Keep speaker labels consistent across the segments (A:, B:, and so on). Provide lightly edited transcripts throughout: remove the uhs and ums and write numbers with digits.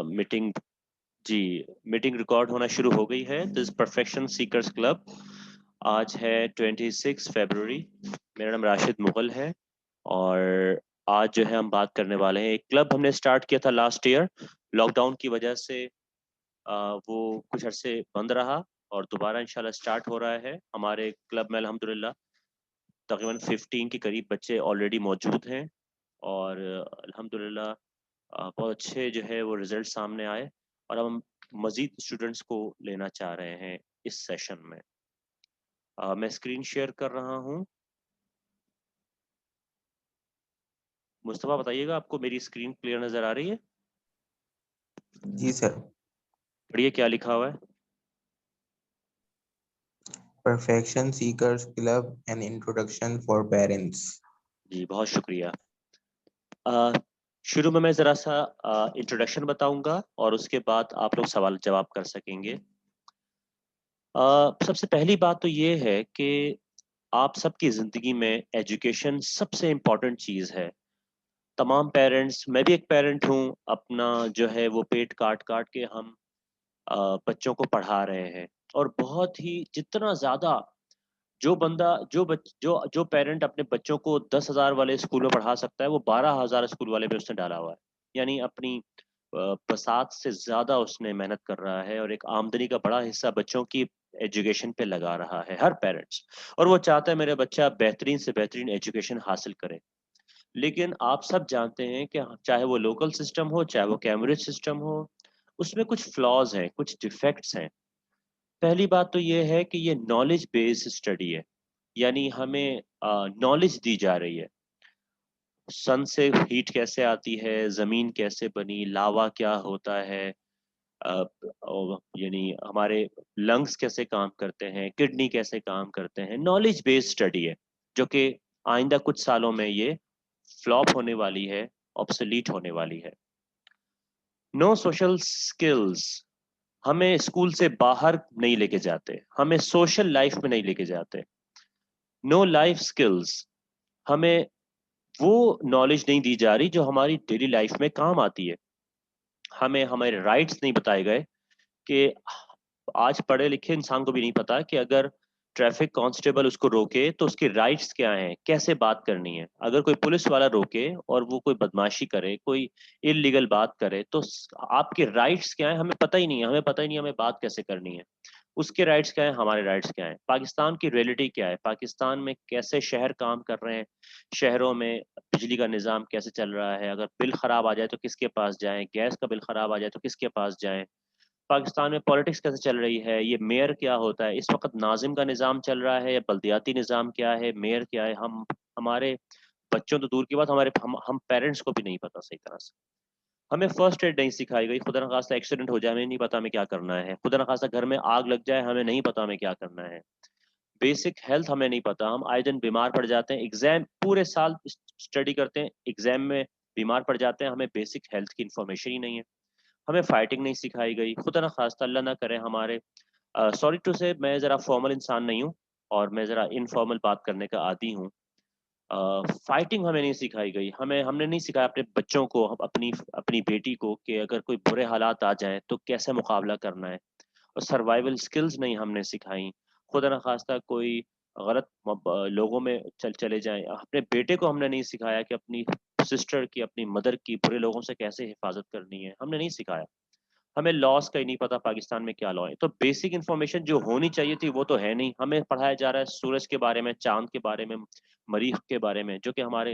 A: Meeting जी meeting record होना शुरू हो गई है। This perfection seekers club. आज है 26 फरवरी। मेरा नाम राशिद मुगल है और आज जो है हम बात करने वाले हैं। एक क्लब हमने स्टार्ट किया था लास्ट ईयर, लॉकडाउन की वजह से वो कुछ अरसे बंद रहा और दोबारा इंशाल्लाह स्टार्ट हो रहा है। हमारे क्लब में अल्हम्दुलिल्लाह तकरीबन 15 के करीब बच्चे ऑलरेडी मौजूद हैं और अल्हम्दुलिल्लाह बहुत अच्छे जो है वो रिजल्ट सामने आए और अब हम मजीद स्टूडेंट्स को लेना चाह रहे हैं इस सेशन में। मैं स्क्रीन शेयर कर रहा हूँ। मुस्तफ़ा बताइएगा, आपको मेरी स्क्रीन क्लियर नज़र आ रही है?
B: जी सर।
A: पढ़िए क्या लिखा हुआ है।
B: Perfection seekers club an introduction for parents.
A: जी बहुत शुक्रिया। अ, शुरू में मैं ज़रा सा इंट्रोडक्शन बताऊंगा और उसके बाद आप लोग सवाल जवाब कर सकेंगे। सबसे पहली बात तो ये है कि आप सबकी ज़िंदगी में एजुकेशन सबसे इम्पॉर्टेंट चीज़ है। तमाम पेरेंट्स, मैं भी एक पेरेंट हूँ, अपना जो है वो पेट काट काट के हम बच्चों को पढ़ा रहे हैं और बहुत ही जितना ज़्यादा जो बंदा जो बच जो पेरेंट अपने बच्चों को 10,000 वाले स्कूल में पढ़ा सकता है वो 12,000 स्कूल वाले में उसने डाला हुआ है। यानी अपनी बसात से ज़्यादा उसने मेहनत कर रहा है और एक आमदनी का बड़ा हिस्सा बच्चों की एजुकेशन पे लगा रहा है हर पेरेंट्स। और वो चाहता है मेरे बच्चा बेहतरीन से बेहतरीन एजुकेशन हासिल करे। लेकिन आप सब जानते हैं कि चाहे वो लोकल सिस्टम हो चाहे वो कैम्ब्रिज सिस्टम हो, उसमें कुछ फ्लॉज हैं, कुछ डिफेक्ट्स हैं। पहली बात तो ये है कि ये नॉलेज बेस्ड स्टडी है, यानी हमें नॉलेज दी जा रही है। सन से हीट कैसे आती है, जमीन कैसे बनी, लावा क्या होता है, यानी हमारे लंग्स कैसे काम करते हैं, किडनी कैसे काम करते हैं। नॉलेज बेस्ड स्टडी है जो कि आइंदा कुछ सालों में ये फ्लॉप होने वाली है, ऑब्सोलीट होने वाली है। नो सोशल स्किल्स हमें स्कूल से बाहर नहीं लेके जाते, हमें सोशल लाइफ में नहीं लेके जाते। नो लाइफ स्किल्स हमें वो नॉलेज नहीं दी जा रही जो हमारी डेली लाइफ में काम आती है। हमें हमारे राइट्स नहीं बताए गए कि आज पढ़े लिखे इंसान को भी नहीं पता कि अगर ट्रैफिक कांस्टेबल उसको रोके तो उसके राइट्स क्या हैं, कैसे बात करनी है। अगर कोई पुलिस वाला रोके और वो कोई बदमाशी करे, कोई इलीगल बात करे तो आपके राइट्स क्या हैं हमें पता ही नहीं है। हमें पता ही नहीं हमें बात कैसे करनी है, उसके राइट्स क्या है, हमारे राइट्स क्या है। पाकिस्तान की रियलिटी क्या है, पाकिस्तान में कैसे शहर काम कर रहे हैं, शहरों में बिजली का निज़ाम कैसे चल रहा है, अगर बिल ख़राब आ जाए तो किसके पास जाएं, गैस का बिल ख़राब आ जाए तो किसके पास जाएं। पाकिस्तान में पॉलिटिक्स कैसे चल रही है, ये मेयर क्या होता है, इस वक्त नाजिम का निज़ाम चल रहा है या बल्दियाती निज़ाम क्या है, मेयर क्या है। हम हमारे बच्चों तो दूर की बात, हमारे हम पेरेंट्स को भी नहीं पता सही तरह से। हमें फर्स्ट एड नहीं सिखाई गई, खुदा न खास्ता एक्सीडेंट हो जाए हमें नहीं पता हमें क्या करना है, खुदा न खास्ता घर में आग लग जाए हमें नहीं पता हमें क्या करना है। बेसिक हेल्थ हमें नहीं पता, हम आए दिन बीमार पड़ जाते हैं। एग्जाम पूरे साल स्टडी करते हैं, एग्जाम में बीमार पड़ जाते हैं, हमें बेसिक हेल्थ की इंफॉर्मेशन ही नहीं है। हमें फाइटिंग नहीं सिखाई गई, खुदा न खास्ता अल्लाह ना करे हमारे सॉरी टू से मैं ज़रा फॉर्मल इंसान नहीं हूँ और मैं ज़रा इनफॉर्मल बात करने का आदी हूँ। फाइटिंग हमें नहीं सिखाई गई, हमने नहीं सिखाया अपने बच्चों को, अपनी अपनी बेटी को कि अगर कोई बुरे हालात आ जाए तो कैसे मुकाबला करना है। और सर्वाइवल स्किल्स नहीं हमने सिखाई। खुदा न खास्ता कोई गलत लोगों में चले जाएं, अपने बेटे को हमने नहीं सिखाया कि अपनी सिस्टर की, अपनी मदर की बुरे लोगों से कैसे हिफाजत करनी है, हमने नहीं सिखाया। हमें लॉस का ही नहीं पता पाकिस्तान में क्या लॉ है। तो बेसिक इन्फॉर्मेशन जो होनी चाहिए थी वो तो है नहीं। हमें पढ़ाया जा रहा है सूरज के बारे में, चांद के बारे में, मरीख के बारे में, जो कि हमारे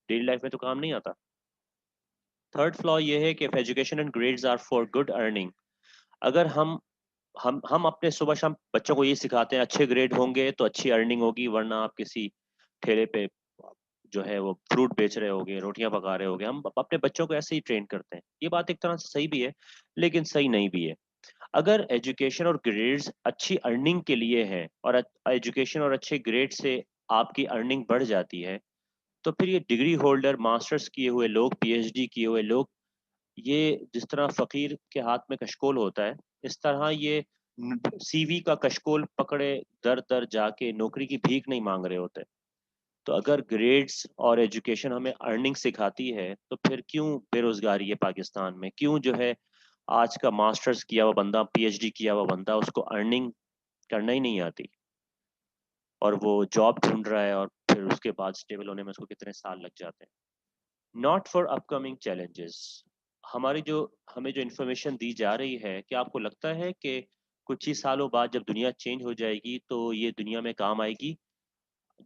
A: डेली लाइफ में तो काम नहीं आता। थर्ड फ्लॉ ये है कि education and grades are for good earning. अगर हम अपने सुबह शाम बच्चों को ये सिखाते हैं अच्छे ग्रेड होंगे तो अच्छी अर्निंग होगी, वरना आप किसी ठेले पे जो है वो फ्रूट बेच रहे होगे, रोटियां पका रहे होगे। हम अपने बच्चों को ऐसे ही ट्रेन करते हैं। ये बात एक तरह से सही भी है लेकिन सही नहीं भी है। अगर एजुकेशन और ग्रेड्स अच्छी अर्निंग के लिए है और एजुकेशन और अच्छे ग्रेड से आपकी अर्निंग बढ़ जाती है तो फिर ये डिग्री होल्डर, मास्टर्स किए हुए लोग, पीएचडी किए हुए लोग, ये जिस तरह फकीर के हाथ में कशकोल होता है इस तरह ये सीवी का कशकोल पकड़े दर दर जाके नौकरी की भीख नहीं मांग रहे होते। तो अगर ग्रेड्स और एजुकेशन हमें अर्निंग सिखाती है तो फिर क्यों बेरोजगारी है पाकिस्तान में, क्यों जो है आज का मास्टर्स किया हुआ बंदा, पीएचडी किया हुआ बंदा, उसको अर्निंग करना ही नहीं आती और वो जॉब ढूंढ रहा है और फिर उसके बाद स्टेबल होने में उसको कितने साल लग जाते हैं। Not for upcoming challenges. हमारी जो हमें जो इन्फॉर्मेशन दी जा रही है, क्या आपको लगता है कि कुछ ही सालों बाद जब दुनिया चेंज हो जाएगी तो ये दुनिया में काम आएगी?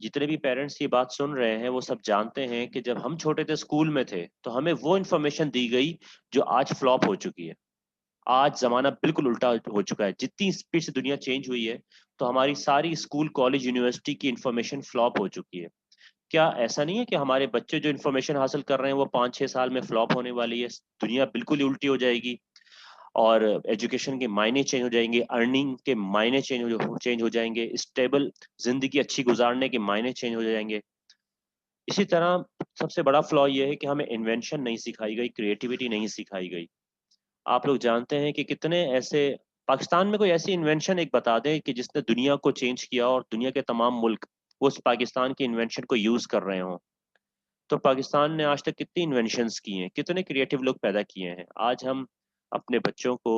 A: जितने भी पेरेंट्स ये बात सुन रहे हैं वो सब जानते हैं कि जब हम छोटे थे स्कूल में थे तो हमें वो इन्फॉर्मेशन दी गई जो आज फ्लॉप हो चुकी है। आज जमाना बिल्कुल उल्टा हो चुका है। जितनी स्पीड से दुनिया चेंज हुई है तो हमारी सारी स्कूल कॉलेज यूनिवर्सिटी की इन्फॉर्मेशन फ्लॉप हो चुकी है। क्या ऐसा नहीं है कि हमारे बच्चे जो इन्फॉर्मेशन हासिल कर रहे हैं वो 5-6 साल में फ्लॉप होने वाली है? दुनिया बिल्कुल ही उल्टी हो जाएगी और एजुकेशन के मायने चेंज हो जाएंगे, अर्निंग के मायने चेंज हो जाएंगे, स्टेबल जिंदगी अच्छी गुजारने के मायने चेंज हो जाएंगे। इसी तरह सबसे बड़ा फ्लॉ ये है कि हमें इन्वेंशन नहीं सिखाई गई, क्रिएटिविटी नहीं सिखाई गई। आप लोग जानते हैं कि कितने ऐसे पाकिस्तान में कोई ऐसी इन्वेंशन एक बता दें कि जिसने दुनिया को चेंज किया और दुनिया के तमाम मुल्क उस पाकिस्तान की इन्वेंशन को यूज कर रहे हों। तो पाकिस्तान ने आज तक कितनी इन्वेंशंस की हैं, कितने क्रिएटिव लोग पैदा किए हैं। आज हम अपने बच्चों को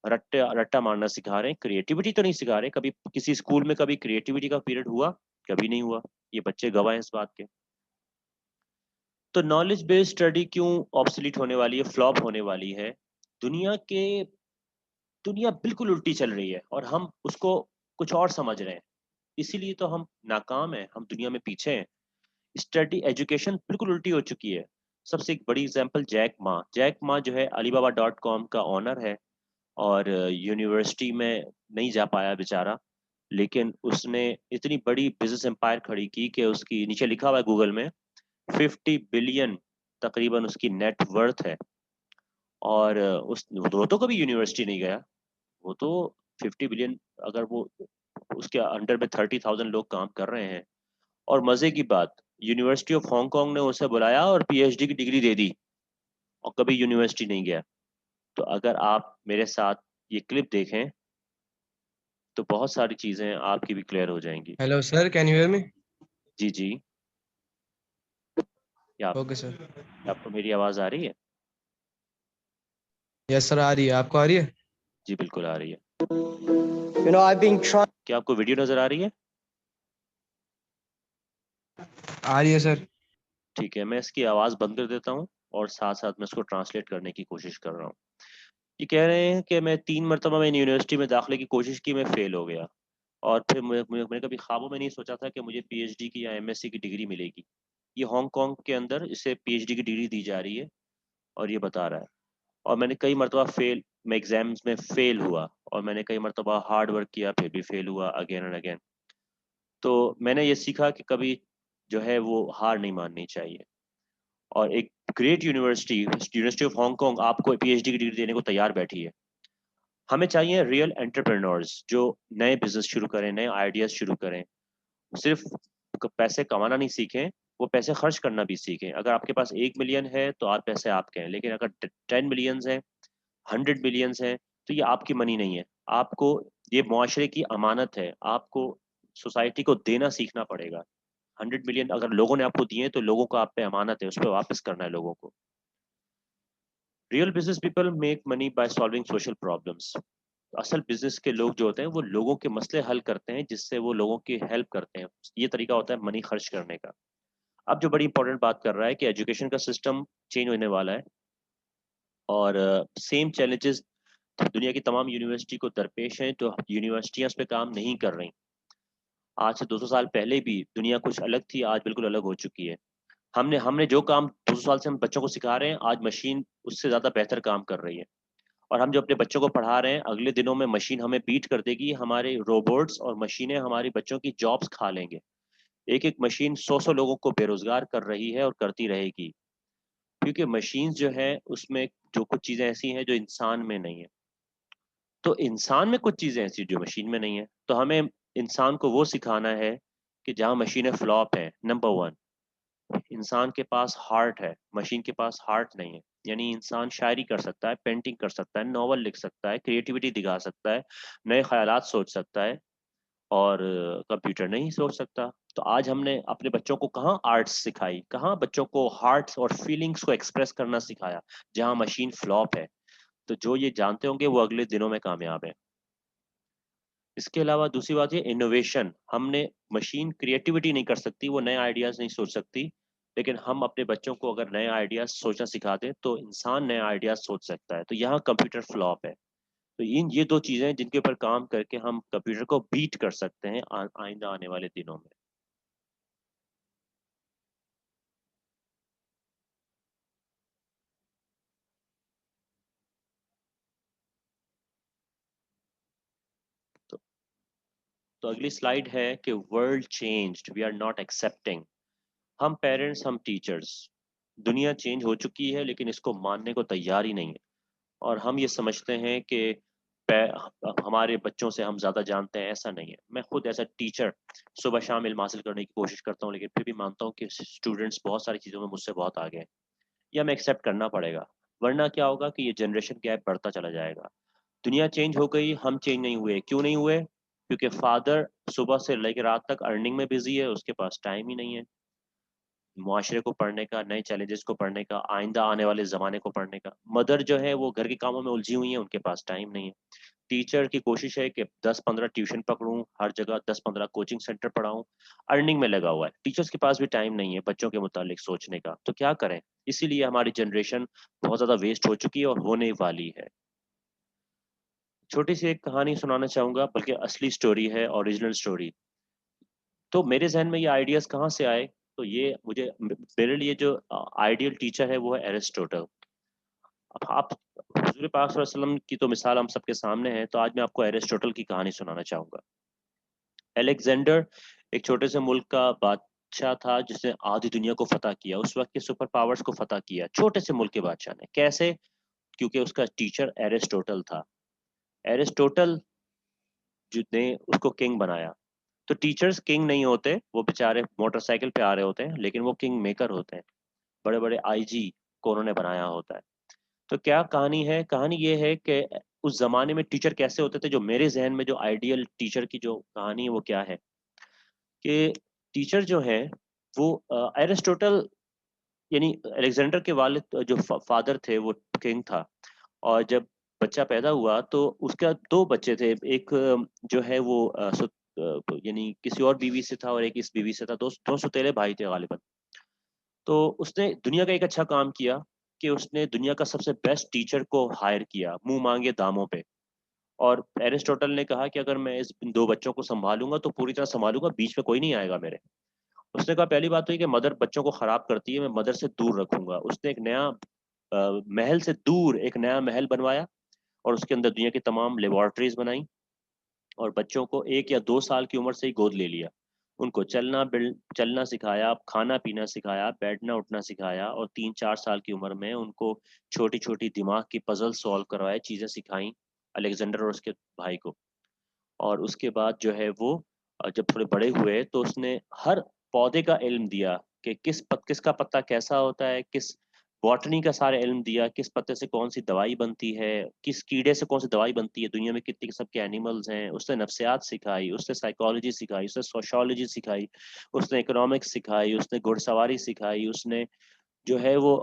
A: रट्टा रट्टा मारना सिखा रहे हैं, क्रिएटिविटी तो नहीं सिखा रहे। कभी किसी स्कूल में कभी क्रिएटिविटी का पीरियड हुआ? कभी नहीं हुआ। ये बच्चे गवाह हैं इस बात के। तो नॉलेज बेस्ड स्टडी क्यों ऑब्सोलीट होने वाली है, फ्लॉप होने वाली है? दुनिया के दुनिया बिल्कुल उल्टी चल रही है और हम उसको कुछ और समझ रहे हैं। इसीलिए तो हम नाकाम हैं, हम दुनिया में पीछे हैं। स्टडी एजुकेशन बिल्कुल उल्टी हो चुकी है। सबसे एक बड़ी एग्जांपल जैक मा जो है alibaba.com का ऑनर है और यूनिवर्सिटी में नहीं जा पाया बेचारा, लेकिन उसने इतनी बड़ी बिजनेस एम्पायर खड़ी की कि उसकी नीचे लिखा हुआ है गूगल में 50 बिलियन तकरीबन उसकी नेट वर्थ है। और उस वो तो कभी यूनिवर्सिटी नहीं गया। वो तो 50 बिलियन, अगर वो उसके अंडर में 30,000 लोग काम कर रहे हैं। और मजे की बात, यूनिवर्सिटी ऑफ हांगकांग ने उसे बुलाया और पीएचडी की डिग्री दे दी और कभी यूनिवर्सिटी नहीं गया। तो अगर आप मेरे साथ ये क्लिप देखें तो बहुत सारी चीजें आपकी भी क्लियर हो जाएंगी।
C: Hello, sir. Can you hear me?
A: जी जी। या आप,
C: Okay, sir.
A: आपको मेरी आवाज आ रही है?
C: Yes, sir. आ रही है, आपको आ रही है?
A: जी बिल्कुल आ रही है।
D: I've been trying.
A: क्या आपको वीडियो नजर आ रही है?
C: आ रही है, सर।
A: ठीक है, मैं इसकी आवाज बंद कर देता हूँ और साथ साथ मैं इसको ट्रांसलेट करने की कोशिश कर रहा हूँ। ये कह रहे हैं कि मैं 3 मरतबा मैंने यूनिवर्सिटी में दाखिले की कोशिश की, मैं फेल हो गया। और फिर मैंने कभी ख्वाबों में नहीं सोचा था कि मुझे पीएचडी की या एमएससी की डिग्री मिलेगी। ये हांगकांग के अंदर इसे पीएचडी की डिग्री दी जा रही है और ये बता रहा है। और मैंने कई मरतबा मैं एग्जाम्स में फेल हुआ और मैंने कई मरतबा हार्ड वर्क किया फिर भी फेल हुआ अगेन एंड अगेन। तो मैंने ये सीखा कि कभी जो है वो हार नहीं माननी चाहिए। और एक ग्रेट यूनिवर्सिटी ऑफ हांगकांग आपको पीएचडी की डिग्री देने को तैयार बैठी है। हमें चाहिए रियल एंटरप्रेन्योर्स जो नए बिजनेस शुरू करें, नए आइडियाज शुरू करें। सिर्फ पैसे कमाना नहीं सीखें, वो पैसे खर्च करना भी सीखें। अगर आपके पास 1 मिलियन है तो आप पैसे आपके हैं, लेकिन अगर 10 मिलियंस हैं, 100 मिलियंस हैं, तो ये आपकी मनी नहीं है। आपको ये मुआशरे की अमानत है, आपको सोसाइटी को देना सीखना पड़ेगा। 100 मिलियन अगर लोगों ने आपको दिए तो लोगों को आप पे अमानत है, उस पर वापस करना है लोगों को। Real business people make money by solving social problems. असल बिजनेस के लोग जो होते हैं वो लोगों के मसले हल करते हैं, जिससे वो लोगों की हेल्प करते हैं। ये तरीका होता है मनी खर्च करने का। अब जो बड़ी इंपॉर्टेंट बात कर रहा है कि एजुकेशन का सिस्टम चेंज होने वाला है और सेम चैलेंजेस दुनिया की तमाम यूनिवर्सिटी को दरपेश हैं, तो यूनिवर्सिटियां उस पर काम नहीं कर रही। आज से 200 साल पहले भी दुनिया कुछ अलग थी, आज बिल्कुल अलग हो चुकी है। हमने हमने जो काम 200 साल से हम बच्चों को सिखा रहे हैं, आज मशीन उससे ज्यादा बेहतर काम कर रही है। और हम जो अपने बच्चों को पढ़ा रहे हैं, अगले दिनों में मशीन हमें बीट कर देगी। हमारे रोबोट्स और मशीनें हमारी बच्चों की जॉब्स खा लेंगे। एक एक मशीन 100 लोगों को बेरोजगार कर रही है और करती रहेगी, क्योंकि मशीन जो है उसमें जो कुछ चीजें ऐसी हैं जो इंसान में नहीं है। तो इंसान में कुछ चीजें ऐसी जो मशीन में नहीं है। तो हमें इंसान को वो सिखाना है कि जहाँ मशीनें फ्लॉप है, नंबर 1, इंसान के पास हार्ट है, मशीन के पास हार्ट नहीं है। यानी इंसान शायरी कर सकता है, पेंटिंग कर सकता है, नॉवल लिख सकता है, क्रिएटिविटी दिखा सकता है, नए ख्यालात सोच सकता है, और कंप्यूटर नहीं सोच सकता। तो आज हमने अपने बच्चों को कहाँ आर्ट्स सिखाई, कहाँ बच्चों को हार्ट्स और फीलिंग्स को एक्सप्रेस करना सिखाया, जहाँ मशीन फ्लॉप है। तो जो ये जानते होंगे वो अगले दिनों में कामयाब है। इसके अलावा दूसरी बात ये इनोवेशन, हमने मशीन क्रिएटिविटी नहीं कर सकती, वो नए आइडियाज नहीं सोच सकती, लेकिन हम अपने बच्चों को अगर नए आइडियाज सोचना सिखा दें तो इंसान नए आइडियाज सोच सकता है। तो यहाँ कंप्यूटर फ्लॉप है। तो इन ये दो चीजें हैं जिनके ऊपर काम करके हम कंप्यूटर को बीट कर सकते हैं आइंदा आने वाले दिनों में। तो, तो अगली स्लाइड है कि world changed, we are not accepting. हम पेरेंट्स, हम टीचर्स, दुनिया चेंज हो चुकी है लेकिन इसको मानने को तैयार ही नहीं है। और हम ये समझते हैं कि हमारे बच्चों से हम ज़्यादा जानते हैं, ऐसा नहीं है। मैं खुद एज अ टीचर सुबह शाम इल्म हासिल करने की कोशिश करता हूँ, लेकिन फिर भी मानता हूँ कि स्टूडेंट्स बहुत सारी चीज़ों में मुझसे बहुत आगे हैं। यह हमें एक्सेप्ट करना पड़ेगा, वरना क्या होगा कि ये जनरेशन गैप बढ़ता चला जाएगा। दुनिया चेंज हो गई, हम चेंज नहीं हुए। क्यों नहीं हुए? क्योंकि फादर सुबह से लेकर रात तक अर्निंग में बिजी है, उसके पास टाइम ही नहीं है मुआशरे को पढ़ने का, नए चैलेंजेस को पढ़ने का, आइंदा आने वाले ज़माने को पढ़ने का। मदर जो है वो घर के कामों में उलझी हुई है, उनके पास टाइम नहीं है। टीचर की कोशिश है कि 10-15 ट्यूशन पकड़ूं, हर जगह 10-15 कोचिंग सेंटर पढ़ाऊं, अर्निंग में लगा हुआ है। टीचर्स के पास भी टाइम नहीं है बच्चों के मुतालिक सोचने का। तो क्या करें? इसीलिए हमारी जनरेशन बहुत ज़्यादा वेस्ट हो चुकी है और होने वाली है। छोटी सी एक कहानी सुनाना चाहूँगा, बल्कि असली स्टोरी है, ओरिजिनल स्टोरी। तो मेरे ज़हन में ये आइडियाज़ कहाँ से आए? तो ये मुझे मेरे लिए जो आइडियल टीचर है वो है एरिस्टोटल। अब आप हुज़ूर पाक सल्लल्लाहु अलैहि वसल्लम की तो मिसाल हम सबके सामने है, तो आज मैं आपको एरिस्टोटल की कहानी सुनाना चाहूँगा। अलेक्जेंडर एक छोटे से मुल्क का बादशाह था जिसने आधी दुनिया को फतह किया। उस वक्त के सुपर पावर्स को फतह किया छोटे से मुल्क के बादशाह ने। कैसे? क्योंकि उसका टीचर एरिस्टोटल था। एरिस्टोटल ने उसको किंग बनाया। तो टीचर्स किंग नहीं होते, वो बेचारे मोटरसाइकिल पे आ रहे होते हैं, लेकिन वो किंग मेकर होते हैं। बड़े बड़े आईजी को उन्होंने बनाया होता है। तो क्या कहानी है? कहानी ये है कि उस जमाने में टीचर कैसे होते थे। जो मेरे जहन में जो आइडियल टीचर की जो कहानी है वो क्या है कि टीचर जो है वो एरिस्टोटल, यानी अलेक्जेंडर के वालिद जो फादर थे वो किंग था। और जब बच्चा पैदा हुआ तो उसका दो बच्चे थे। एक जो है वो यानी किसी और बीवी से था और एक इस बीवी से था। दो सौतेले भाई थे गालिबन। तो उसने दुनिया का एक अच्छा काम किया कि उसने दुनिया का सबसे बेस्ट टीचर को हायर किया मुंह मांगे दामों पे। और एरिस्टोटल ने कहा कि अगर मैं इस दो बच्चों को संभालूंगा तो पूरी तरह संभालूंगा, बीच में कोई नहीं आएगा मेरे। उसने कहा पहली बात तो ये कि मदर बच्चों को खराब करती है, मैं मदर से दूर रखूंगा। उसने एक नया महल से दूर एक नया महल बनवाया और उसके अंदर दुनिया की तमाम लेबोरेटरीज बनाई और बच्चों को 1 या 2 साल की उम्र से ही गोद ले लिया। उनको चलना सिखाया, खाना पीना सिखाया, बैठना उठना सिखाया और 3-4 साल की उम्र में उनको छोटी छोटी दिमाग की पजल सॉल्व करवाए, चीज़ें सिखाई अलेक्जेंडर और उसके भाई को। और उसके बाद जो है वो जब थोड़े बड़े हुए तो उसने हर पौधे का इल्म दिया कि किसका पत्ता कैसा होता है, किस बॉटनी का सारा इल्म दिया, किस पत्ते से कौन सी दवाई बनती है, किस कीड़े से कौन सी दवाई बनती है, दुनिया में कितने किस्म के एनिमल्स हैं। उसने नफ्सियात सिखाई, उसने साइकोलॉजी सिखाई, उसने सोशोलॉजी सिखाई, उसने इकोनॉमिक्स सिखाई, उसने घुड़सवारी सिखाई, उसने जो है वो,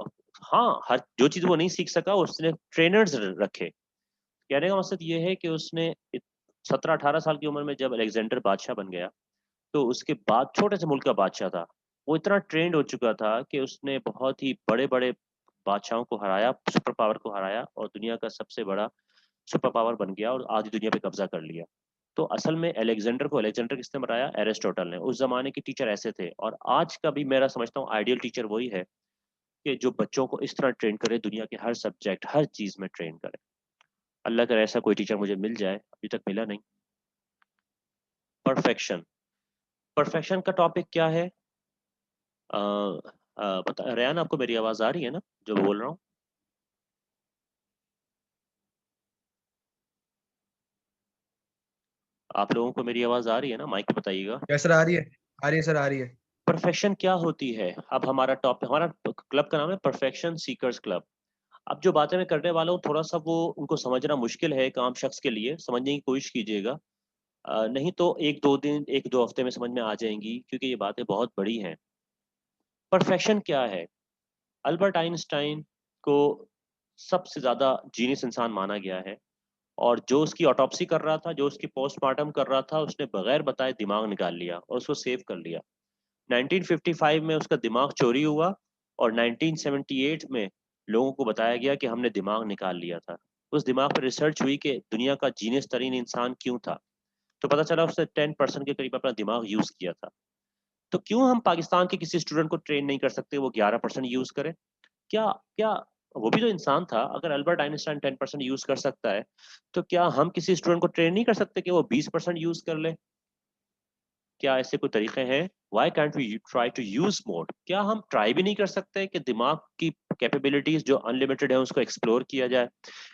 A: हाँ, हर जो चीज़ वो नहीं सीख सका उसने ट्रेनर्स रखे। कहने का मकसद ये है कि उसने 17-18 साल की उम्र में जब अलेक्जेंडर बादशाह बन गया तो उसके बाद छोटे से मुल्क का बादशाह था। वो इतना ट्रेंड हो चुका था कि उसने बहुत ही बड़े बड़े बादशाहों को हराया, सुपर पावर को हराया और दुनिया का सबसे बड़ा सुपर पावर बन गया और आधी दुनिया पे कब्जा कर लिया। तो असल में अलेक्जेंडर किसने बनाया? एरिस्टोटल ने। उस जमाने के टीचर ऐसे थे और आज का भी मेरा समझता हूँ आइडियल टीचर वही है कि जो बच्चों को इस तरह ट्रेन करे, दुनिया के हर सब्जेक्ट हर चीज में ट्रेन करे। अल्लाह करे ऐसा कोई टीचर मुझे मिल जाए, अभी तक मिला नहीं। परफेक्शन। परफेक्शन का टॉपिक क्या है? अ, पता रेहान, आपको मेरी आवाज आ रही है ना जो बोल रहा हूँ? आप लोगों को मेरी आवाज आ रही है ना? माइक पे बताइएगा।
C: यस सर, आ रही है। आ रही है सर, आ रही है।
A: परफेक्शन क्या होती है? अब हमारा टॉपिक, हमारा क्लब का नाम है परफेक्शन सीकर्स क्लब। अब जो बातें मैं करने वाला हूँ थोड़ा सा वो उनको समझना मुश्किल है एक आम शख्स के लिए, समझने की कोशिश कीजिएगा। नहीं तो 1-2 दिन 1-2 हफ्ते में समझ में आ जाएंगी, क्योंकि ये बातें बहुत बड़ी हैं। परफेक्शन क्या है? अल्बर्ट आइंस्टाइन को सबसे ज़्यादा जीनियस इंसान माना गया है, और जो उसकी ऑटोप्सी कर रहा था, जो उसकी पोस्टमार्टम कर रहा था, उसने बगैर बताए दिमाग निकाल लिया और उसको सेव कर लिया। 1955 में उसका दिमाग चोरी हुआ और 1978 में लोगों को बताया गया कि हमने दिमाग निकाल लिया था। उस दिमाग पर रिसर्च हुई कि दुनिया का जीनियस तरीन इंसान क्यों था, तो पता चला उसने 10% के करीब अपना दिमाग यूज किया था। तो क्यों हम पाकिस्तान के किसी स्टूडेंट को ट्रेन नहीं कर सकते वो 11% यूज करे? क्या क्या वो भी तो इंसान था। अगर अल्बर्ट आइंस्टाइन 10% यूज कर सकता है, तो क्या हम किसी स्टूडेंट को ट्रेन नहीं कर सकते कि वो 20% यूज कर ले? क्या ऐसे कोई तरीके हैं? Why can't we try to use more? क्या हम ट्राई भी नहीं कर सकते कि दिमाग की कैपेबिलिटीज जो अनलिमिटेड है उसको एक्सप्लोर किया जाए,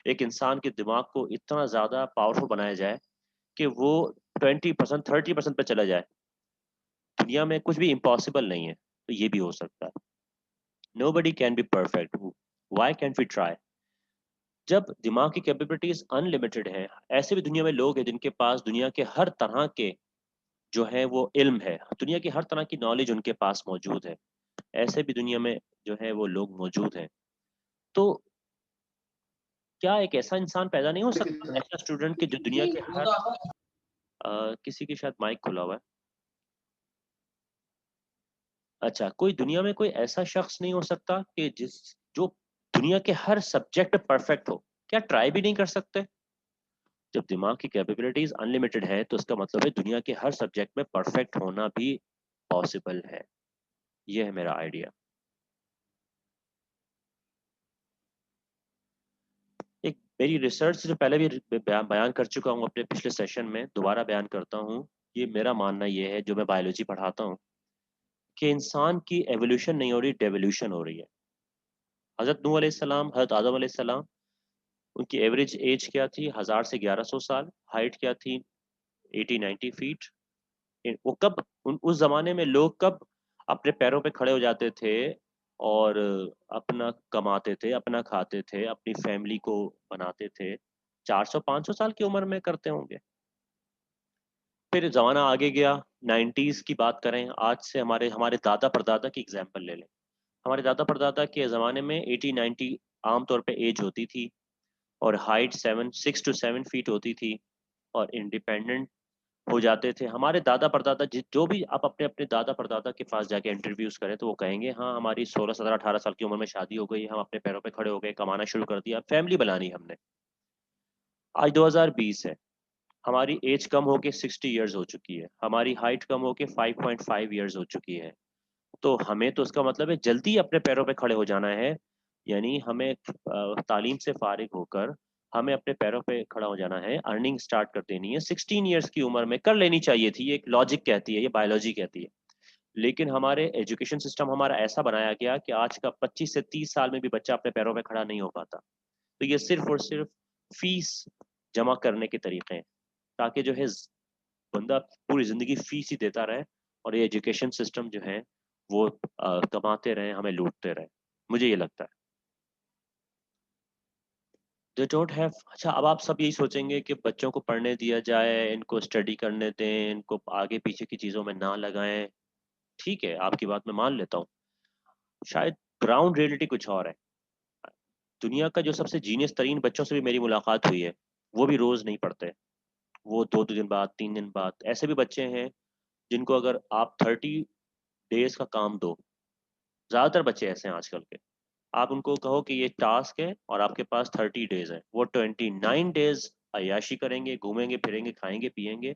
A: एक इंसान के दिमाग को इतना ज्यादा पावरफुल बनाया जाए कि वो 20% 30% पे चला जाए? दुनिया में कुछ भी इम्पॉसिबल नहीं है, तो ये भी हो सकता है। Nobody can be perfect. Why can't we try? जब दिमाग की कैपेबिलिटीज अनलिमिटेड है, ऐसे भी दुनिया में लोग हैं जिनके पास दुनिया के हर तरह के जो है वो इल्म है, दुनिया की हर तरह की नॉलेज उनके पास मौजूद है। ऐसे भी दुनिया में जो है वो लोग मौजूद हैं। तो क्या एक ऐसा इंसान पैदा नहीं हो सकता, ऐसा स्टूडेंट के जो दुनिया के हर किसी की शायद माइक खुला हुआ है। अच्छा, कोई दुनिया में कोई ऐसा शख्स नहीं हो सकता कि जो दुनिया के हर सब्जेक्ट पे परफेक्ट हो? क्या ट्राई भी नहीं कर सकते? जब दिमाग की कैपेबिलिटीज अनलिमिटेड है तो इसका मतलब है दुनिया के हर सब्जेक्ट में परफेक्ट होना भी पॉसिबल है। ये है मेरा आइडिया। एक मेरी रिसर्च जो पहले भी बयान कर चुका हूँ अपने पिछले सेशन में, दोबारा बयान करता हूँ। ये मेरा मानना ये है, जो मैं बायोलॉजी पढ़ाता हूँ, कि इंसान की एवोल्यूशन नहीं हो रही, डेवोल्यूशन हो रही है। हजरत नूह अलैहिस्सलाम, हजरत आदम अलैहिस्सलाम, उनकी एवरेज एज क्या थी? 1000 से 1100 साल। हाइट क्या थी? 80-90 फीट। वो कब उस जमाने में लोग कब अपने पैरों पे खड़े हो जाते थे और अपना कमाते थे, अपना खाते थे, अपनी फैमिली को बनाते थे? 400-500 साल की उम्र में करते होंगे। फिर जमाना आगे गया, 90s की बात करें, आज से हमारे हमारे दादा परदादा की एग्जाम्पल ले लें। हमारे दादा परदादा के ज़माने में 80-90 आमतौर पे एज होती थी, और हाइट 6 to 7 फीट होती थी, और इंडिपेंडेंट हो जाते थे हमारे दादा परदादा। जो भी आप अपने अपने दादा परदादा के पास जाके इंटरव्यूज करें तो वो कहेंगे, हाँ हमारी 16 17 18 साल की उम्र में शादी हो गई, हम अपने पैरों पे खड़े हो गए, कमाना शुरू कर दिया, फैमिली बनानी हमने। आज 2020 है, हमारी एज कम होके 60 ईयर्स हो चुकी है, हमारी हाइट कम होके 5.5 ईयर्स हो चुकी है। तो हमें तो उसका मतलब है जल्दी अपने पैरों पे खड़े हो जाना है। यानी हमें तालीम से फारिग होकर हमें अपने पैरों पे खड़ा हो जाना है, अर्निंग स्टार्ट कर देनी है। 16 ईयर्स की उम्र में कर लेनी चाहिए थी, ये एक लॉजिक कहती है, ये बायोलॉजी कहती है। लेकिन हमारे एजुकेशन सिस्टम हमारा ऐसा बनाया गया कि आज का 25 से 30 साल में भी बच्चा अपने पैरों पे खड़ा नहीं हो पाता। तो ये सिर्फ और सिर्फ फीस जमा करने के तरीके हैं, ताकि जो है बंदा पूरी जिंदगी फीस ही देता रहे, और ये एजुकेशन सिस्टम जो है वो कमाते रहे, हमें लूटते रहे। मुझे ये लगता है। They don't have. अच्छा, अब आप सब यही सोचेंगे कि बच्चों को पढ़ने दिया जाए, इनको स्टडी करने दें, इनको आगे पीछे की चीज़ों में ना लगाएं। ठीक है, आपकी बात मैं मान लेता हूँ। शायद ग्राउंड रियलिटी कुछ और है। दुनिया का जो सबसे जीनियस तरीन बच्चों से भी मेरी मुलाकात हुई है, वो भी रोज़ नहीं पढ़ते। वो 2-2 दिन बाद, 3 दिन बाद। ऐसे भी बच्चे हैं जिनको अगर आप 30 डेज का काम दो, ज़्यादातर बच्चे ऐसे हैं आजकल के, आप उनको कहो कि ये टास्क है और आपके पास 30 डेज है, वो 29 डेज अय्याशी करेंगे, घूमेंगे फिरेंगे, खाएंगे पिएंगे,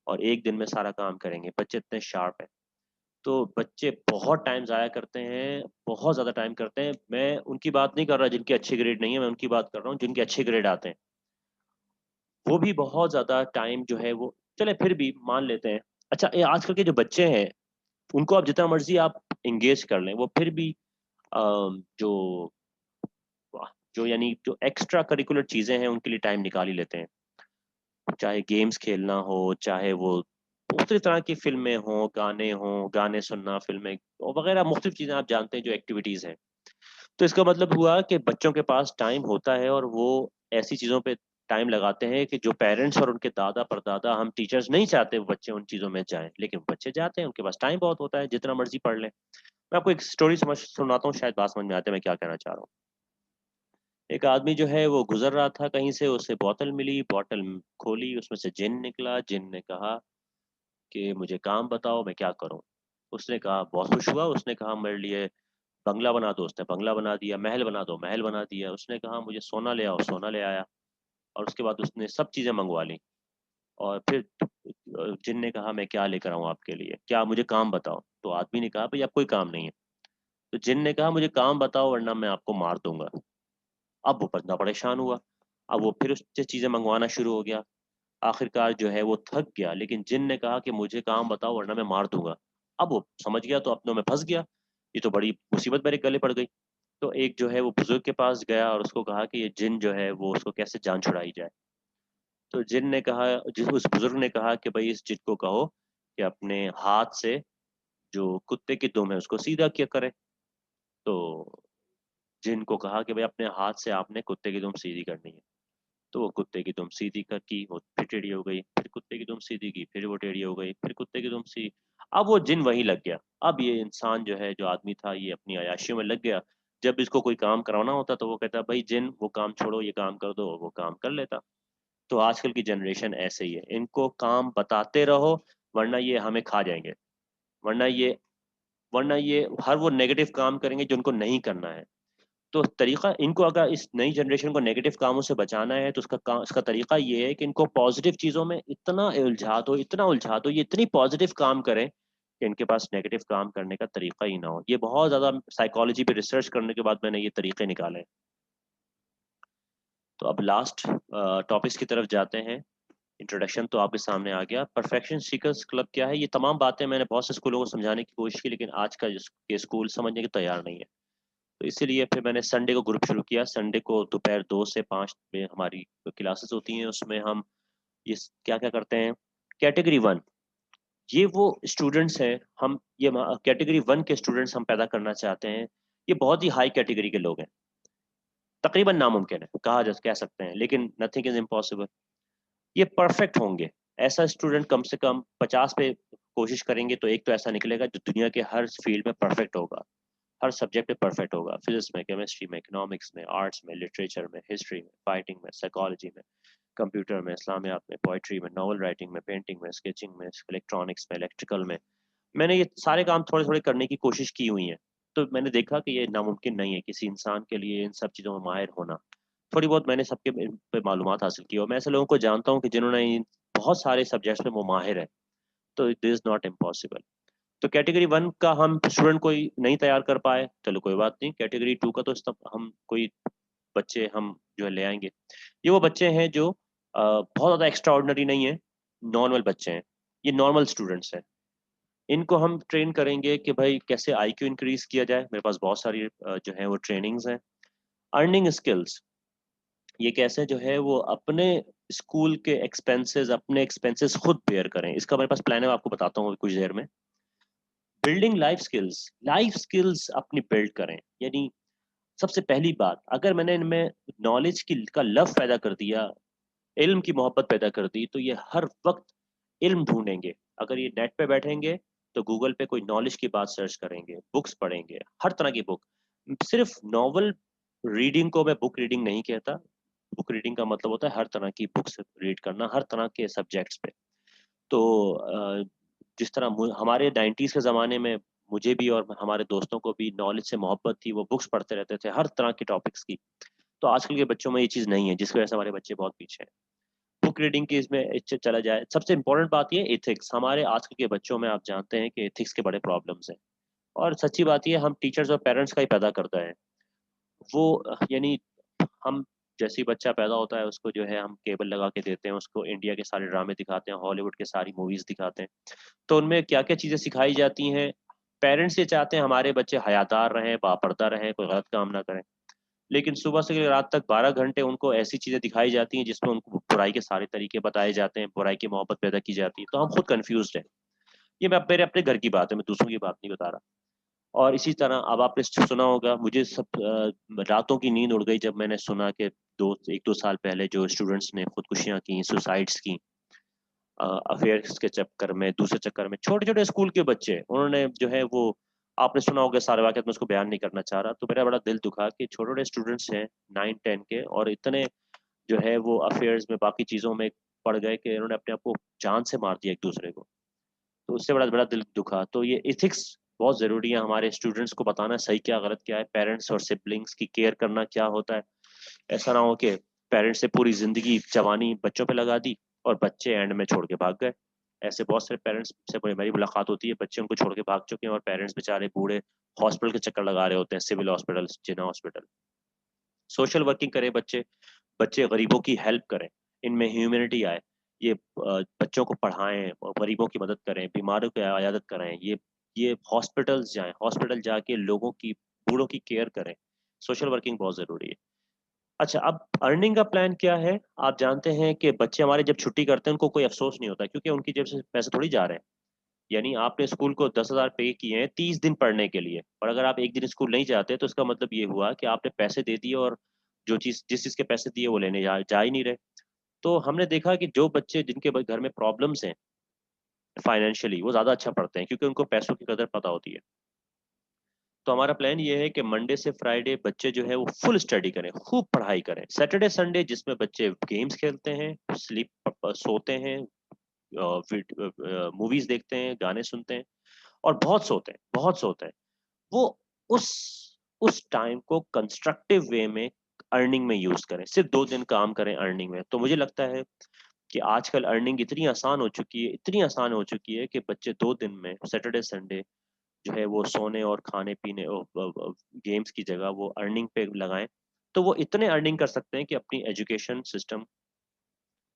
A: और एक दिन में सारा काम करेंगे। बच्चे इतने शार्प हैं। तो बच्चे बहुत टाइम ज़ाया करते हैं, बहुत ज़्यादा टाइम करते हैं। मैं उनकी बात नहीं कर रहा जिनके अच्छे ग्रेड नहीं है, मैं उनकी बात कर रहा हूँ जिनके अच्छे ग्रेड आते हैं। वो भी बहुत ज़्यादा टाइम जो है वो, चले फिर भी मान लेते हैं। अच्छा, ये आजकल के जो बच्चे हैं, उनको आप जितना मर्जी आप इंगेज कर लें, वो फिर भी जो जो यानी जो एक्स्ट्रा करिकुलर चीज़ें हैं उनके लिए टाइम निकाल ही लेते हैं। चाहे गेम्स खेलना हो, चाहे वो मुख्तलिफ तरह की फिल्में हों, गाने सुनना, फिल्में वगैरह, मुख्तलिफ चीज़ें आप जानते हैं जो एक्टिविटीज़ हैं। तो इसका मतलब हुआ कि बच्चों के पास टाइम होता है और वो ऐसी चीज़ों पे टाइम लगाते हैं कि जो पेरेंट्स और उनके दादा परदादा, हम टीचर्स नहीं चाहते वो बच्चे उन चीज़ों में जाएं, लेकिन बच्चे जाते हैं, उनके पास टाइम बहुत होता है, जितना मर्जी पढ़ लें। मैं आपको एक स्टोरी समझ सुनाता हूँ, शायद बात समझ में आते हैं मैं क्या कहना चाह रहा हूँ। एक आदमी जो है वो गुजर रहा था कहीं से, उसे बोतल मिली, बोतल खोली, उसमें से जिन निकला। जिन ने कहा कि मुझे काम बताओ, मैं क्या करूं। उसने कहा, बहुत खुश हुआ, उसने कहा मेरे लिए बंगला बना दो। उसने बंगला बना दिया। महल बना दो, महल बना दिया। उसने कहा मुझे सोना ले आओ, सोना ले आया। और उसके बाद उसने सब चीजें मंगवा ली। और फिर जिन ने कहा मैं क्या लेकर आऊं आपके लिए, क्या मुझे काम बताओ। तो आदमी ने कहा भाई अब कोई काम नहीं है। तो जिन ने कहा मुझे काम बताओ वरना मैं आपको मार दूंगा। अब वो बंदा परेशान हुआ। अब वो फिर उससे चीजें मंगवाना शुरू हो गया। आखिरकार जो है वो थक गया, लेकिन जिन ने कहा कि मुझे काम बताओ वरना मैं मार दूंगा। अब वो समझ गया तो अपनों में फंस गया, ये तो बड़ी मुसीबत मेरे गले पड़ गई। तो एक जो है वो बुजुर्ग के पास गया और उसको कहा कि ये जिन जो है वो उसको कैसे जान छुड़ाई जाए। तो जिन ने कहा, जिस उस बुजुर्ग ने कहा कि भाई इस जिन को कहो कि अपने हाथ से जो कुत्ते की दुम है उसको सीधा किया करे। तो जिन को कहा कि भाई अपने हाथ से आपने कुत्ते की दुम सीधी करनी है। तो वो कुत्ते की दुम सीधी कर की, वो फिर टेढ़ी हो गई, फिर कुत्ते की दुम सीधी की, फिर वो टेढ़ी हो गई, फिर कुत्ते की दुम सी। अब वो जिन वहीं लग गया। अब ये इंसान जो है, जो आदमी था, ये अपनी अय्याशियों में लग गया। जब इसको कोई काम कराना होता तो वो कहता भाई जिन वो काम छोड़ो, ये काम कर दो, वो काम कर लेता। तो आजकल की जनरेशन ऐसे ही है, इनको काम बताते रहो वरना ये हमें खा जाएंगे। वरना ये वरना ये हर वो नेगेटिव काम करेंगे जो उनको नहीं करना है। तो तरीका इनको, अगर इस नई जनरेशन को नेगेटिव कामों से बचाना है तो इसका तरीका ये है कि इनको पॉजिटिव चीज़ों में इतना उलझा दो, इतना उलझा दो, ये इतनी पॉजिटिव काम करें कि इनके पास नेगेटिव काम करने का तरीका ही ना हो। ये बहुत ज़्यादा साइकोलॉजी पे रिसर्च करने के बाद मैंने ये तरीके निकाले। तो अब लास्ट टॉपिक्स की तरफ जाते हैं। इंट्रोडक्शन तो आपके सामने आ गया। परफेक्शन सीकर्स क्लब क्या है, ये तमाम बातें मैंने बहुत से स्कूलों को समझाने की कोशिश की, लेकिन आज का ये स्कूल समझने के तैयार नहीं है। तो इसीलिए फिर मैंने संडे को ग्रुप शुरू किया। संडे को दोपहर 2 से 5 में हमारी क्लासेस होती हैं। उसमें हम ये क्या क्या करते हैं। कैटेगरी 1, ये वो स्टूडेंट्स हैं, हम ये कैटेगरी 1 के स्टूडेंट्स हम पैदा करना चाहते हैं। ये बहुत ही हाई कैटेगरी के लोग हैं। तकरीबन नामुमकिन है, कह सकते हैं, लेकिन नथिंग इज इम्पॉसिबल। ये परफेक्ट होंगे। ऐसा स्टूडेंट कम से कम 50 पे कोशिश करेंगे तो एक तो ऐसा निकलेगा जो दुनिया के हर फील्ड में परफेक्ट होगा, हर सब्जेक्ट में परफेक्ट होगा। फिजिक्स में, केमिस्ट्री में, इकोनॉमिक्स में, आर्ट्स में, लिटरेचर में, हिस्ट्री में, फाइटिंग में, साइकोलॉजी में, कंप्यूटर में, इस्लामियात में, पोइट्री में, नॉवल राइटिंग में, पेंटिंग में, स्केचिंग में, इलेक्ट्रॉनिक्स में, इलेक्ट्रिकल में। मैंने ये सारे काम थोड़े थोड़े करने की कोशिश की हुई है। तो मैंने देखा कि ये नामुमकिन नहीं है किसी इंसान के लिए इन सब चीज़ों में माहिर होना। थोड़ी बहुत मैंने सबके पे मालूमात हासिल की और मैं ऐसे लोगों को जानता हूँ कि जिन्होंने इन बहुत सारे सब्जेक्ट्स में वो माहिर है। तो इट इज़ नॉट इम्पॉसिबल। तो कैटेगरी 1 का हम स्टूडेंट कोई नहीं तैयार कर पाए, चलो कोई बात नहीं। कैटेगरी 2 का तो हम कोई बच्चे हम जो है ले आएंगे। ये वो बच्चे हैं जो बहुत ज़्यादा एक्स्ट्रा ऑर्डिनरी नहीं है, नॉर्मल बच्चे हैं। ये नॉर्मल स्टूडेंट्स हैं। इनको हम ट्रेन करेंगे कि भाई कैसे आईक्यू इंक्रीज किया जाए। मेरे पास बहुत सारी जो है वो ट्रेनिंग्स हैं। अर्निंग स्किल्स, ये कैसे जो है वो अपने स्कूल के अपने एक्सपेंसेस खुद बेयर करें, इसका मेरे पास प्लान है, आपको बताता हूँ कुछ देर में। बिल्डिंग लाइफ स्किल्स अपनी बिल्ड करें। यानी सबसे पहली बात, अगर मैंने इनमें नॉलेज की का लव पैदा कर दिया, इल्म की मोहब्बत पैदा कर दी, तो ये हर वक्त इल्म ढूंढेंगे। अगर ये नेट पे बैठेंगे तो गूगल पे कोई नॉलेज की बात सर्च करेंगे, बुक्स पढ़ेंगे, हर तरह की बुक। सिर्फ नॉवल रीडिंग को मैं बुक रीडिंग नहीं कहता। बुक रीडिंग का मतलब होता है हर तरह की बुक्स रीड करना, हर तरह के सब्जेक्ट्स पे। तो जिस तरह हमारे 90s के ज़माने में मुझे भी और हमारे दोस्तों को भी नॉलेज से मोहब्बत थी, वो बुक्स पढ़ते रहते थे हर तरह के टॉपिक्स की। तो आजकल के बच्चों में ये चीज़ नहीं है, जिसकी वजह से हमारे बच्चे बहुत पीछे हैं। बुक रीडिंग की इसमें चला जाए। सबसे इंपॉर्टेंट बात ये एथिक्स, हमारे आजकल के बच्चों में आप जानते हैं कि एथिक्स के बड़े प्रॉब्लम्स हैं। और सच्ची बात ये हम टीचर्स और पेरेंट्स का ही पैदा करता है। वो यानी हम जैसे ही बच्चा पैदा होता है उसको जो है हम केबल लगा के देते हैं, उसको इंडिया के सारे ड्रामे दिखाते हैं, हॉलीवुड के सारी मूवीज दिखाते हैं। तो उनमें क्या क्या चीज़ें सिखाई जाती हैं। पेरेंट्स ये चाहते हैं हमारे बच्चे हयादार रहें, बापर्दा रहें, कोई गलत काम ना करें। लेकिन सुबह से लेकर रात तक 12 घंटे उनको ऐसी चीजें दिखाई जाती हैं जिसमें उनको बुराई के सारे तरीके बताए जाते हैं, बुराई की मोहब्बत पैदा की जाती है। तो हम खुद कंफ्यूज हैं। ये मैं मेरे अपने घर की बात है, मैं दूसरों की बात नहीं बता रहा। और इसी तरह अब आपने सुना होगा, मुझे सब रातों की नींद उड़ गई जब मैंने सुना कि 1-2 साल पहले जो स्टूडेंट्स ने खुदकुशियां की, सुसाइड्स की, अफेयर्स के चक्कर में, दूसरे चक्कर में, छोटे छोटे स्कूल के बच्चे, उन्होंने जो है वो आपने सुना होगा सारे वाक़यात, मैं उसको बयान नहीं करना चाह रहा। तो मेरा बड़ा दिल दुखा कि छोटे-छोटे स्टूडेंट्स हैं 9-10 के, और इतने जो है वो अफेयर्स में, बाकी चीज़ों में पड़ गए कि उन्होंने अपने आप को जान से मार दिया एक-दूसरे को। तो उससे बड़ा बड़ा दिल दुखा। तो ये एथिक्स बहुत ज़रूरी है, हमारे स्टूडेंट्स को बताना सही क्या गलत क्या है, पेरेंट्स और सिबलिंग्स की केयर करना क्या होता है। ऐसा ना हो कि पेरेंट्स ने पूरी ज़िंदगी जवानी बच्चों पे लगा दी और बच्चे एंड में छोड़ के भाग गए। ऐसे बहुत सारे पेरेंट्स से मेरी मुलाकात होती है, बच्चे उनको छोड़ के भाग चुके हैं और पेरेंट्स बेचारे बूढ़े हॉस्पिटल के चक्कर लगा रहे होते हैं, सिविल हॉस्पिटल, जिना हॉस्पिटल। सोशल वर्किंग करें बच्चे, बच्चे गरीबों की हेल्प करें, इनमें ह्यूमैनिटी आए। ये बच्चों को पढ़ाएँ और गरीबों की मदद करें, बीमारों की इयादत कराएँ। ये हॉस्पिटल्स जाएँ, हॉस्पिटल जाके लोगों की, बूढ़ों की केयर करें। सोशल वर्किंग बहुत ज़रूरी है। अच्छा, अब अर्निंग का प्लान क्या है? आप जानते हैं कि बच्चे हमारे जब छुट्टी करते हैं, उनको कोई अफ़सोस नहीं होता, क्योंकि उनकी जेब से पैसे थोड़ी जा रहे हैं। यानी आपने स्कूल को 10,000 पे किए हैं 30 दिन पढ़ने के लिए, और अगर आप 1 दिन स्कूल नहीं जाते, तो इसका मतलब ये हुआ कि आपने पैसे दे दिए और जिस चीज़ के पैसे दिए वो लेने जा ही नहीं रहे। तो हमने देखा कि जो बच्चे जिनके घर में प्रॉब्लम्स हैं फाइनेंशियली, वो ज़्यादा अच्छा पढ़ते हैं, क्योंकि उनको पैसों की कदर पता होती है। तो हमारा प्लान ये है कि मंडे से फ्राइडे बच्चे जो है वो फुल स्टडी करें, खूब पढ़ाई करें। सैटरडे संडे जिसमें बच्चे गेम्स खेलते हैं, सोते हैं, मूवीज देखते हैं, गाने सुनते हैं, और बहुत सोते हैं, बहुत सोते हैं। वो उस उस टाइम को कंस्ट्रक्टिव वे में अर्निंग में यूज करें। सिर्फ 2 दिन काम करें अर्निंग में। तो मुझे लगता है कि आजकल अर्निंग इतनी आसान हो चुकी है, इतनी आसान हो चुकी है कि बच्चे 2 दिन में, सैटरडे संडे जो है वो सोने और खाने पीने और गेम्स की जगह वो अर्निंग पे लगाएं। तो वो इतने अर्निंग कर सकते हैं कि अपनी एजुकेशन सिस्टम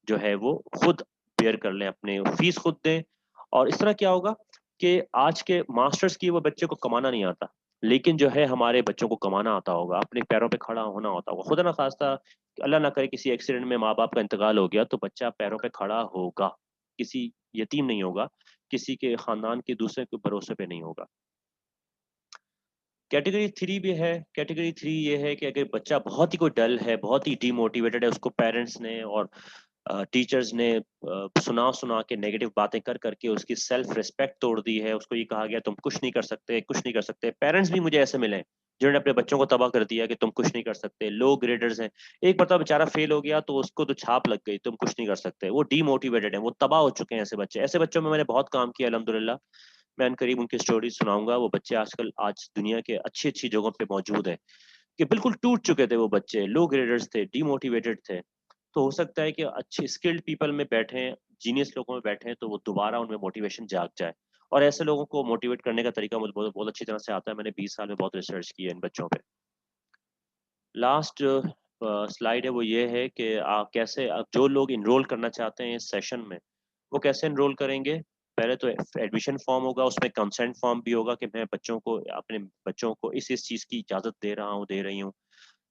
A: जो है वो खुद बेयर कर लें, अपने फीस खुद दें। और इस तरह क्या होगा कि आज के मास्टर्स की वो बच्चे को कमाना नहीं आता, लेकिन जो है हमारे बच्चों को कमाना आता होगा, अपने पैरों पे खड़ा होना होता होगा। खुदा ना खास्ता, अल्लाह ना करे किसी एक्सीडेंट में माँ बाप का इंतकाल हो गया, तो बच्चा पैरों पे खड़ा होगा, किसी यतीम नहीं होगा, किसी के खानदान के दूसरे के भरोसे पे नहीं होगा। कैटेगरी 3 भी है। कैटेगरी 3 ये है कि अगर बच्चा बहुत ही कोई डल है, बहुत ही डिमोटिवेटेड है, उसको पेरेंट्स ने और टीचर्स ने सुना के नेगेटिव बातें कर करके उसकी सेल्फ रिस्पेक्ट तोड़ दी है। उसको ये कहा गया तुम कुछ नहीं कर सकते, कुछ नहीं कर सकते। पेरेंट्स भी मुझे ऐसे मिले जिन्होंने अपने बच्चों को तबाह कर दिया कि तुम कुछ नहीं कर सकते, लो ग्रेडर्स हैं। एक बार तो बेचारा फेल हो गया तो उसको तो छाप लग गई, तुम कुछ नहीं कर सकते। वो डीमोटिवेटेड है, वो तबाह हो चुके हैं। ऐसे बच्चे, ऐसे बच्चों में मैंने बहुत काम किया अल्हम्दुलिल्लाह। मैं अनकरीब उनकी स्टोरी सुनाऊंगा। वो बच्चे आजकल आज दुनिया के अच्छी अच्छी जगहों पे मौजूद हैं, कि बिल्कुल टूट चुके थे वो बच्चे, लो ग्रेडर्स थे, डीमोटिवेटेड थे। तो हो सकता है कि अच्छे स्किल्ड पीपल में बैठे, जीनियस लोगों में बैठे, तो वो दोबारा उनमें मोटिवेशन जाग जाए। और ऐसे लोगों को मोटिवेट करने का तरीका मुझे बहुत बहुत अच्छी तरह से आता है। मैंने 20 साल में बहुत रिसर्च की है इन बच्चों पे। लास्ट स्लाइड है वो ये है कि आप कैसे, आप जो लोग इनरोल करना चाहते हैं इस सेशन में, वो कैसे इनरोल करेंगे। पहले तो एडमिशन फॉर्म होगा, उसमें कंसेंट फॉर्म भी होगा कि मैं बच्चों को, अपने बच्चों को इस चीज़ की इजाज़त दे रहा हूँ, दे रही हूँ,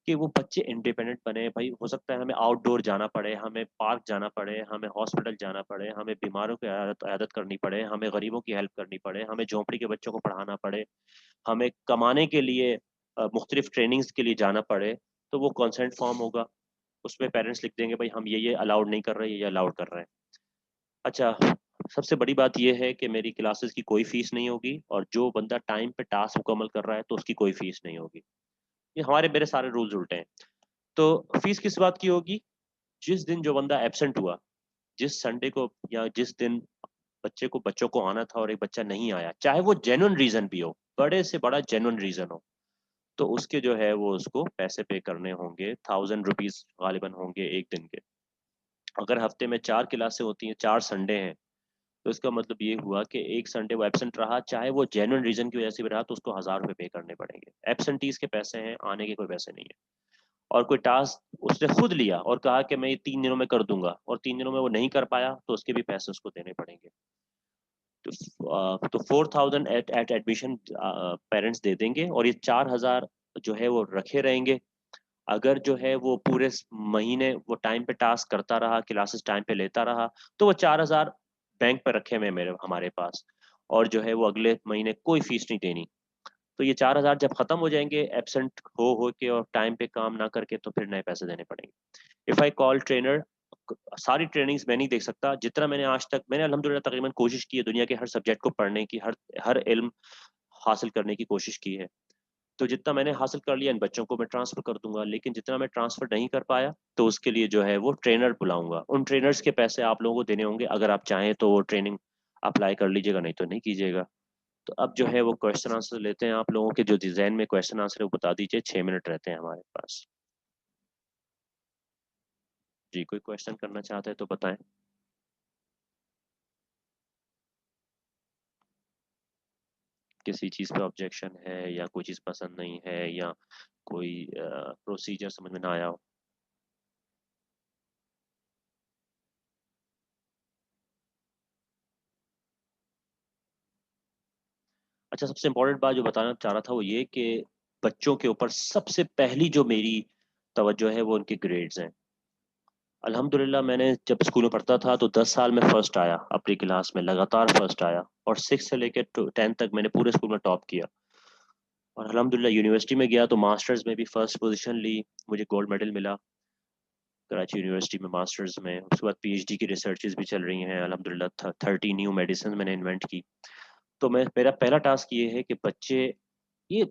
A: कि वो बच्चे इंडिपेंडेंट बने। भाई हो सकता है हमें आउटडोर जाना पड़े, हमें पार्क जाना पड़े, हमें हॉस्पिटल जाना पड़े, हमें बीमारों की इयादत करनी पड़े, हमें गरीबों की हेल्प करनी पड़े, हमें झोंपड़ी के बच्चों को पढ़ाना पड़े, हमें कमाने के लिए मुख्तलिफ ट्रेनिंग्स के लिए जाना पड़े। तो वो कंसेंट फॉर्म होगा, उसमें पेरेंट्स लिख देंगे भाई हम ये अलाउड नहीं कर रहे, ये अलाउड कर रहे हैं। अच्छा, सबसे बड़ी बात यह है कि मेरी क्लासेस की कोई फीस नहीं होगी, और जो बंदा टाइम पे टास्क मुकम्मल कर रहा है तो उसकी कोई फीस नहीं होगी। ये हमारे मेरे सारे रूल्स उल्टे हैं। तो फीस किस बात की होगी? जिस दिन जो बंदा एब्सेंट हुआ, जिस संडे को या जिस दिन बच्चों को आना था और एक बच्चा नहीं आया, चाहे वो जेन्युइन रीजन भी हो, बड़े से बड़ा जेन्युइन रीजन हो, तो उसके जो है वो उसको पैसे पे करने होंगे। 1000 रुपीज गालिबन होंगे एक दिन के। अगर हफ्ते में 4 क्लासें होती हैं, 4 संडे हैं, तो इसका मतलब ये हुआ कि एक संडे वो एब्सेंट रहा, चाहे वो जेन्युइन रीजन की वजह से भी रहा, तो उसको 1000 रुपये पे करने पड़ेंगे। एब्सेंटीज के पैसे हैं, आने के कोई पैसे नहीं है। और कोई टास्क उसने खुद लिया और कहा कि मैं ये 3 दिनों में कर दूंगा, और 3 दिनों में वो नहीं कर पाया, तो उसके भी पैसे उसको देने पड़ेंगे। तो 4000 एट एडमिशन पेरेंट्स दे देंगे, और ये 4000 जो है वो रखे रहेंगे। अगर जो है वो पूरे महीने वो टाइम पे टास्क करता रहा, क्लासेस टाइम पे लेता रहा, तो वो 4000 बैंक पे रखे हुए हैं मेरे, हमारे पास, और जो है वो अगले महीने कोई फीस नहीं देनी। तो ये 4000 जब खत्म हो जाएंगे एब्सेंट हो के और टाइम पे काम ना करके, तो फिर नए पैसे देने पड़ेंगे। इफ आई कॉल ट्रेनर, सारी ट्रेनिंग्स मैं नहीं देख सकता। जितना मैंने आज तक, मैंने अल्हम्दुलिल्लाह तकरीबन कोशिश की है दुनिया के हर सब्जेक्ट को पढ़ने की, हर हर इल्म, हासिल करने की कोशिश की है। तो जितना मैंने हासिल कर लिया इन बच्चों को मैं ट्रांसफ़र कर दूँगा, लेकिन जितना मैं ट्रांसफ़र नहीं कर पाया, तो उसके लिए जो है वो ट्रेनर बुलाऊँगा। उन ट्रेनर्स के पैसे आप लोगों को देने होंगे, अगर आप चाहें तो वो ट्रेनिंग अप्लाई कर लीजिएगा, नहीं तो नहीं कीजिएगा। तो अब जो है वो क्वेश्चन आंसर लेते हैं आप लोगों के, जो डिज़ाइन में क्वेश्चन आंसर है वो बता दीजिए, 6 मिनट रहते हैं हमारे पास। जी, कोई क्वेश्चन करना चाहते हैं तो बताएँ? किसी चीज़ पे ऑब्जेक्शन है या कोई चीज़ पसंद नहीं है या कोई प्रोसीजर समझ में ना आया हो? अच्छा, सबसे इम्पोर्टेंट बात जो बताना चाह रहा था वो ये कि बच्चों के ऊपर सबसे पहली जो मेरी तवज्जो है वो उनके ग्रेड्स हैं। अल्हम्दुलिल्लाह मैंने जब स्कूल में पढ़ता था तो 10 साल में फर्स्ट आया, अपनी क्लास में लगातार फर्स्ट आया, और 6 से लेकर 10 तक मैंने पूरे स्कूल में टॉप किया। और अल्हम्दुलिल्लाह यूनिवर्सिटी में गया तो मास्टर्स में भी फर्स्ट पोजीशन ली, मुझे गोल्ड मेडल मिला कराची यूनिवर्सिटी में मास्टर्स में। उसके बाद पीएचडी की रिसर्चेज भी चल रही हैं अल्हम्दुलिल्लाह, 30 न्यू मेडिसिन मैंने इन्वेंट की। तो मेरा पहला टास्क ये है कि ये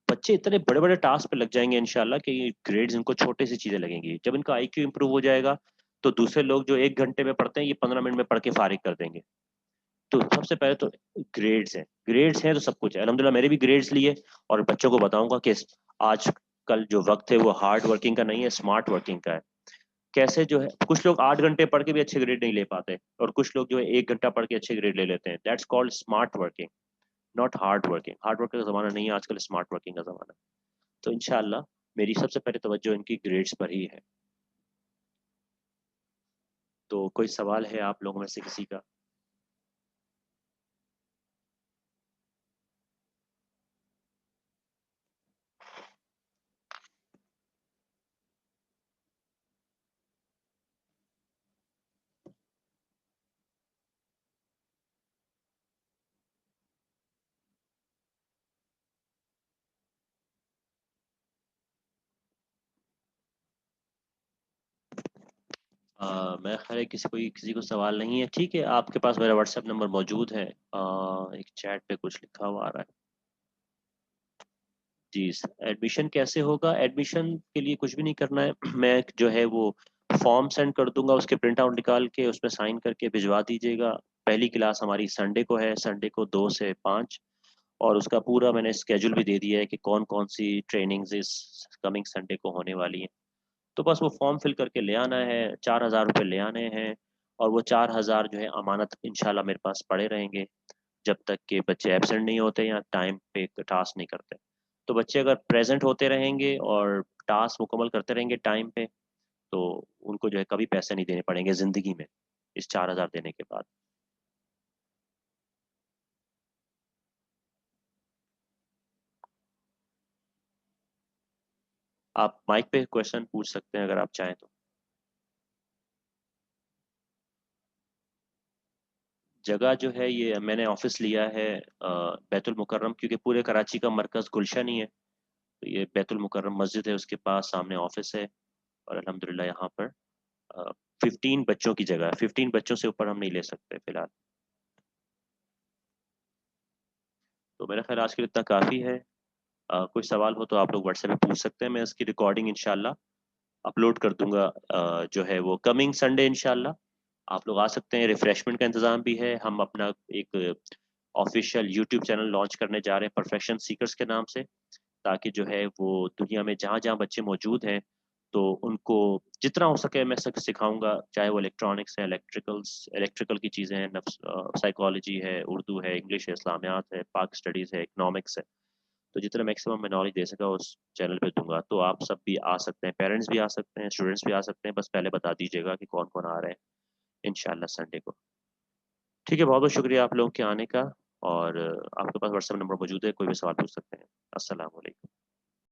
A: बच्चे इतने बड़े-बड़े टास्क पे लग जाएँगे इंशाल्लाह कि ग्रेड्स इनको छोटी सी चीज़ें लगेंगी। जब इनका आईक्यू इम्प्रूव हो जाएगा, तो दूसरे लोग जो 1 घंटे में पढ़ते हैं, ये 15 मिनट में पढ़ के फारिग कर देंगे। तो सबसे पहले तो ग्रेड्स हैं तो सब कुछ है। अल्हम्दुलिल्लाह मेरे भी ग्रेड्स लिए, और बच्चों को बताऊँगा कि आजकल जो वक़्त है वो हार्ड वर्किंग का नहीं है, स्मार्ट वर्किंग का है। कैसे जो है कुछ लोग 8 घंटे पढ़ के भी अच्छे ग्रेड नहीं ले पाते, और कुछ लोग जो है 1 घंटा पढ़ के अच्छे ग्रेड ले लेते हैं। That's called smart working, not hard working. Hard working का ज़माना नहीं है आजकल, स्मार्ट वर्किंग का ज़माना है। तो इंशाल्लाह मेरी सबसे पहले तवज्जो इनकी ग्रेड्स पर ही है। तो कोई सवाल है आप लोगों में से किसी का? मैं ख़ैर है किसी को सवाल नहीं है, ठीक है, आपके पास मेरा व्हाट्सएप नंबर मौजूद है। एक चैट पे कुछ लिखा हुआ आ रहा है। जी, एडमिशन कैसे होगा? एडमिशन के लिए कुछ भी नहीं करना है। मैं जो है वो फॉर्म सेंड कर दूंगा, उसके प्रिंट आउट निकाल के उसमें साइन करके भिजवा दीजिएगा। पहली क्लास हमारी संडे को है, संडे को 2 से 5, और उसका पूरा मैंने स्केड्यूल भी दे दिया है कि कौन कौन सी ट्रेनिंग्स इस कमिंग संडे को होने वाली हैं। तो बस वो फॉर्म फिल करके ले आना है, 4,000 रुपये ले आने हैं, और वो 4,000 जो है अमानत इंशाल्लाह मेरे पास पड़े रहेंगे जब तक कि बच्चे एब्सेंट नहीं होते या टाइम पे टास्क नहीं करते। तो बच्चे अगर प्रेजेंट होते रहेंगे और टास्क मुकम्मल करते रहेंगे टाइम पे, तो उनको जो है कभी पैसे नहीं देने पड़ेंगे ज़िंदगी में, इस 4,000 देने के बाद। आप माइक पे क्वेश्चन पूछ सकते हैं अगर आप चाहें तो। जगह जो है ये मैंने ऑफिस लिया है बैतुल मुकर्रम, क्योंकि पूरे कराची का मरकज़ गुलशन ही है। तो ये बैतुल मुकर्रम मस्जिद है, उसके पास सामने ऑफिस है, और अल्हम्दुलिल्लाह यहाँ पर 15 बच्चों की जगह है। 15 बच्चों से ऊपर हम नहीं ले सकते फिलहाल। तो मेरा ख्याल आज के लिए इतना काफ़ी है। कोई सवाल हो तो आप लोग व्हाट्सएप पे पूछ सकते हैं, मैं इसकी रिकॉर्डिंग इंशाल्लाह अपलोड कर दूंगा जो है वो कमिंग संडे इंशाल्लाह। आप लोग आ सकते हैं, रिफ्रेशमेंट का इंतज़ाम भी है। हम अपना एक ऑफिशियल यूट्यूब चैनल लॉन्च करने जा रहे हैं परफेक्शन सीकर्स के नाम से, ताकि जो है वो दुनिया में जहाँ जहाँ बच्चे मौजूद हैं तो उनको जितना हो सके मैं सिखाऊंगा, चाहे वो इलेक्ट्रॉनिक्स है, इलेक्ट्रिकल की चीज़ें हैं, नफ्स साइकोलॉजी है, उर्दू है, इंग्लिश है, इस्लामियात है, पाक स्टडीज़ है, इकनॉमिक्स है। तो जितना मैक्सिमम मैं नॉलेज दे सका उस चैनल पे दूंगा। तो आप सब भी आ सकते हैं, पेरेंट्स भी आ सकते हैं, स्टूडेंट्स भी आ सकते हैं, बस पहले बता दीजिएगा कि कौन कौन आ रहे हैं इंशाल्लाह संडे को। ठीक है, बहुत बहुत शुक्रिया आप लोगों के आने का, और आपके पास व्हाट्सएप नंबर मौजूद है, कोई भी सवाल पूछ सकते हैं। अस्सलाम वालेकुम।